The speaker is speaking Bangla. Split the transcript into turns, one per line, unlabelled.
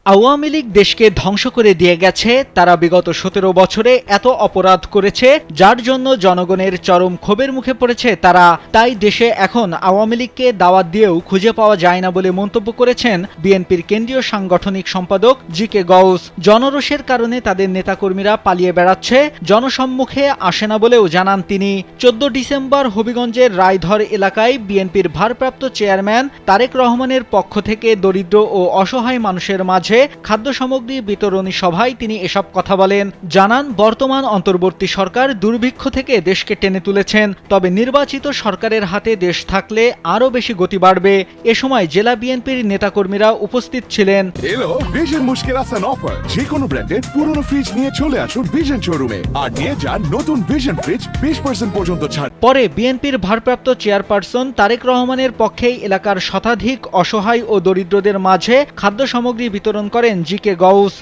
আওয়ামী লীগ দেশকে ধ্বংস করে দিয়ে গেছে। তারা বিগত ১৭ বছরে এত অপরাধ করেছে, যার জন্য জনগণের চরম ক্ষোভের মুখে পড়েছে তারা। তাই দেশে এখন আওয়ামী লীগকে দাওয়াত দিয়েও খুঁজে পাওয়া যায় না বলে মন্তব্য করেছেন বিএনপির কেন্দ্রীয় সাংগঠনিক সম্পাদক জি.কে. গউস। জনরোষের কারণে তাদের নেতাকর্মীরা পালিয়ে বেড়াচ্ছে, জনসম্মুখে আসে না বলেও জানান তিনি। ১৪ ডিসেম্বর হবিগঞ্জের রায়ধর এলাকায় বিএনপির ভারপ্রাপ্ত চেয়ারম্যান তারেক রহমানের পক্ষ থেকে দরিদ্র ও অসহায় মানুষের মাঝে খাদ্য সামগ্রী বিতরণী সভায় তিনি এসব কথা বলেন। জানান, বর্তমান অন্তর্বর্তী সরকার দুর্ভিক্ষ থেকে দেশকে টেনে তুলেছেন, তবে নির্বাচিত সরকারের হাতে দেশ থাকলে আরো বেশি গতি বাড়বে। এ সময় জেলা বিএনপির নেতাকর্মীরা উপস্থিত ছিলেন।
এলো ভিশন মুশকিল আসান অফার। যে কোনো ব্র্যান্ডের পুরনো ফ্রিজ নিয়ে চলে আসুন ভিশন শোরুমে আর নিয়ে যান নতুন ভিশন ফ্রিজ 20% পর্যন্ত ছাড়।
পরে বিএনপির ভারপ্রাপ্ত চেয়ারপারসন তারেক রহমানের পক্ষে এলাকার শতাধিক অসহায় ও দরিদ্রদের মাঝে খাদ্য সামগ্রী বিতরণ করেন জি.কে. গউস।